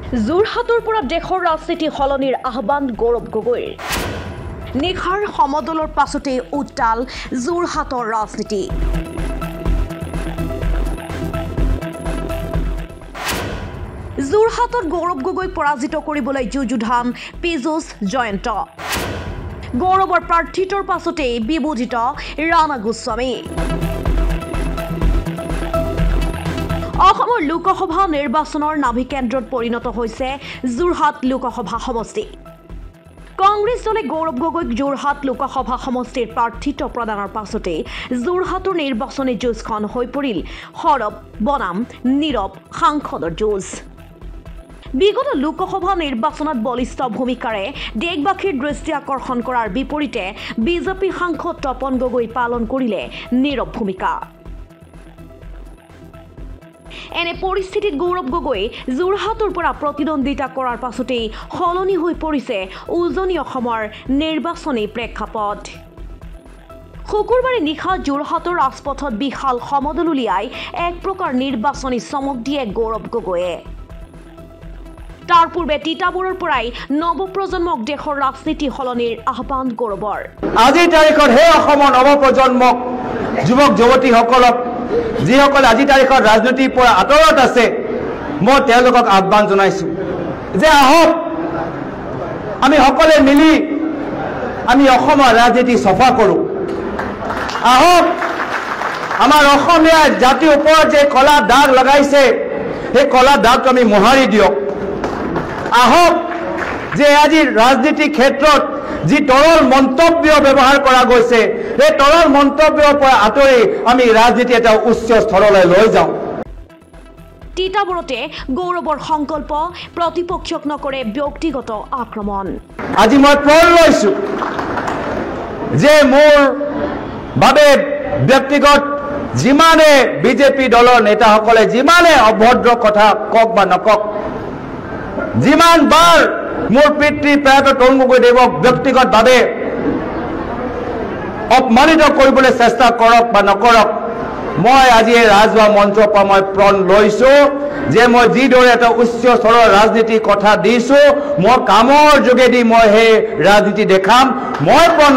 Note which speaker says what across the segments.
Speaker 1: যোৰহাটৰ পৰা দেশৰ ৰাজনীতি সলনিৰ আহ্বান গৌৰৱ গগৈৰ। নিশাৰ সমদলৰ পাছতে উত্তাল যোৰহাটৰ ৰাজনীতি। যোৰহাটত গৌৰৱ গগৈক পৰাজিত কৰিবলৈ যুঁজুধাম পীযুষ জয়ন্ত। গৌৰৱৰ প্ৰাৰ্থিত্বৰ পাছতেই বিবোধিত ৰাণা গোস্বামী। অসমৰ লোকসভা নিৰ্বাচনৰ নাভিকেন্দ্ৰত পৰিণত হৈছে যোৰহাট লোকসভা সমষ্টি। কংগ্ৰেছ দলে গৌৰৱ গগৈক যোৰহাট লোকসভা সমষ্টিৰ প্ৰাৰ্থিত্ব প্ৰদানৰ পাছতে যোৰহাটৰ নিৰ্বাচনী যুঁজখন হৈ পৰিল সৰব বনাম নীৰৱ সাংসদৰ যুঁজ। বিগত লোকসভা নিৰ্বাচনত বলিষ্ঠ ভূমিকাৰে দেশবাসীৰ দৃষ্টি আকৰ্ষণ কৰাৰ বিপৰীতে বিজেপি সাংসদ তপন গগৈ পালন কৰিলে নীৰৱ ভূমিকা। এনে পৰিস্থিতিত গৌৰৱ গগৈ যোৰহাটৰ পৰা প্ৰতিদ্বন্দ্বিতা কৰাৰ পাছতেই সলনি হৈ পৰিছে উজনি অসমৰ নিৰ্বাচনী প্ৰেক্ষাপট। শুকুৰবাৰে নিশা যোৰহাটৰ ৰাজপথত বিশাল সমদল উলিয়াই এক প্ৰকাৰ নিৰ্বাচনী চমক দিয়ে গৌৰৱ গগৈয়ে। তাৰ পূৰ্বে তিতাবৰৰ পৰাই নৱপ্ৰজন্মক দেশৰ ৰাজনীতি সলনিৰ আহ্বান গৌৰৱৰ।
Speaker 2: আজিৰ তাৰিখত হে অসমৰ নৱপ্ৰজন্মক যুৱক যুৱতীসকলক যিসকলে আজি তাৰিখত ৰাজনীতিৰ পৰা আঁতৰত আছে, মই তেওঁলোকক আহ্বান জনাইছোঁ যে আহক আমি সকলোৱে মিলি আমি অসমৰ ৰাজনীতি চফা কৰোঁ। আহক আমাৰ অসমীয়া জাতিৰ ওপৰত যে কলা দাগ লগাইছে সেই কলা দাগটো আমি মোহাৰি দিয়ক। আহক যে আজি ৰাজনীতিৰ ক্ষেত্ৰত যি তৰল মন্তব্য ব্যৱহাৰ কৰা গৈছে সেই তৰল মন্তব্যৰ পৰা আঁতৰি আমি ৰাজনীতি এটা উচ্চ স্তৰলৈ লৈ যাওঁ।
Speaker 1: তিতাবৰতে গৌৰৱৰ সংকল্প, প্ৰতিপক্ষক নকৰে ব্যক্তিগত আক্ৰমণ।
Speaker 2: আজি মই প্ৰণ লৈছোঁ যে মোৰ বাবে ব্যক্তিগত যিমানে বিজেপি দলৰ নেতাসকলে যিমানে অভদ্ৰ কথা কওক বা নকওক, যিমান বাৰ মোৰ পিতৃ প্ৰয়াত তৰুণ গগৈদেৱক ব্যক্তিগতভাৱে অপমানিত কৰিবলৈ চেষ্টা কৰক বা নকৰক, মই আজি এই ৰাজহুৱা মঞ্চৰ পৰা মই প্ৰণ লৈছোঁ যে মই যিদৰে এটা উচ্চ স্তৰৰ ৰাজনীতিৰ কথা দিছোঁ, মই কামৰ যোগেদি মই সেই ৰাজনীতি দেখাম। মই প্ৰণ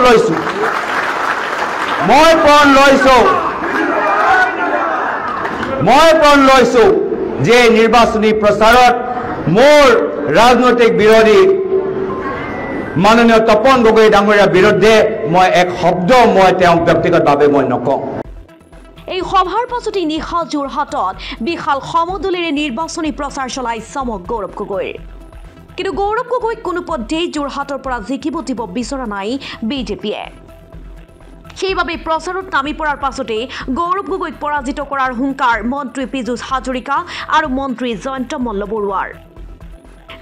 Speaker 2: লৈছোঁ যে নিৰ্বাচনী প্ৰচাৰত মোৰ ৰাজনৈতিক বিৰোধী মাননীয় তপন গগৈ ডাঙৰীয়াৰ বিৰুদ্ধে মই এক শব্দ মই তেওঁক ব্যক্তিগতভাৱে মই নকওঁ।
Speaker 1: এই সভাৰ পাছতে নিশা যোৰহাটত বিশাল সমদলেৰে নিৰ্বাচনী প্ৰচাৰ চলাই চমক গৌৰৱ গগৈৰ। কিন্তু গৌৰৱ গগৈক কোনোপধ্যেই যোৰহাটৰ পৰা জিকিব দিব বিচৰা নাই বিজেপিয়ে। সেইবাবে প্ৰচাৰত নামি পৰাৰ পাছতে গৌৰৱ গগৈক পৰাজিত কৰাৰ হুংকাৰ মন্ত্ৰী পীযুষ হাজৰিকা আৰু মন্ত্ৰী জয়ন্ত মল্লবৰুৱাৰ।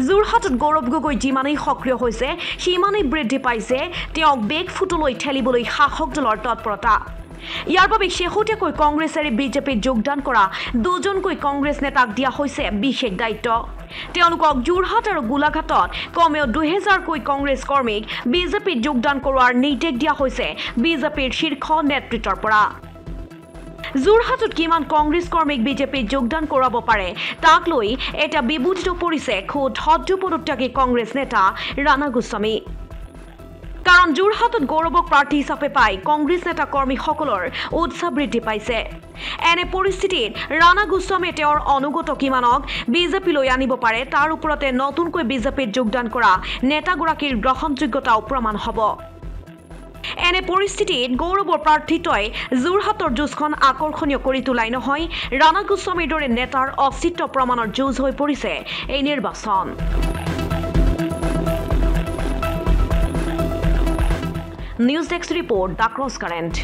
Speaker 1: যোৰহাটত গৌৰৱ গগৈ যিমানেই সক্ৰিয় হৈছে সিমানেই বৃদ্ধি পাইছে তেওঁক বেকফুটলৈ ঠেলিবলৈ শাসক দলৰ তৎপৰতা। ইয়াৰ বাবে শেহতীয়াকৈ কংগ্ৰেছ এৰি বিজেপিত যোগদান কৰা দুজনকৈ কংগ্ৰেছ নেতাক দিয়া হৈছে বিশেষ দায়িত্ব। তেওঁলোকক যোৰহাট আৰু গোলাঘাটত কমেও 2000কৈ কংগ্ৰেছ কৰ্মীক বিজেপিত যোগদান কৰোৱাৰ নিৰ্দেশ দিয়া হৈছে বিজেপিৰ শীৰ্ষ নেতৃত্বৰ পৰা। যোৰহাটত কিমান কংগ্ৰেছ কৰ্মীক বিজেপিত যোগদান কৰাব পাৰে তাক লৈ এটা বিবুধিত পৰিছে খোদ সদ্য পদত্যাগী কংগ্ৰেছ নেতা ৰাণা গোস্বামী। কাৰণ যোৰহাটত গৌৰৱক প্ৰাৰ্থী হিচাপে পাই কংগ্ৰেছ নেতা কৰ্মীসকলৰ উৎসাহ বৃদ্ধি পাইছে। এনে পৰিস্থিতিত ৰাণা গোস্বামীয়ে তেওঁৰ অনুগত কিমানক বিজেপিলৈ আনিব পাৰে তাৰ ওপৰতে নতুনকৈ বিজেপিত যোগদান কৰা নেতাগৰাকীৰ গ্ৰহণযোগ্যতাও প্ৰমাণ হ'ব। এনে পৰিস্থিতিত গৌৰৱৰ প্ৰাৰ্থিত্বই যোৰহাটৰ যুঁজখন আকৰ্ষণীয় কৰি তোলাই নহয়, ৰাণা গোস্বামীৰ দৰে নেতাৰ অস্তিত্ব প্ৰমাণৰ যুঁজ হৈ পৰিছে এই নিৰ্বাচন। News desk report the cross current.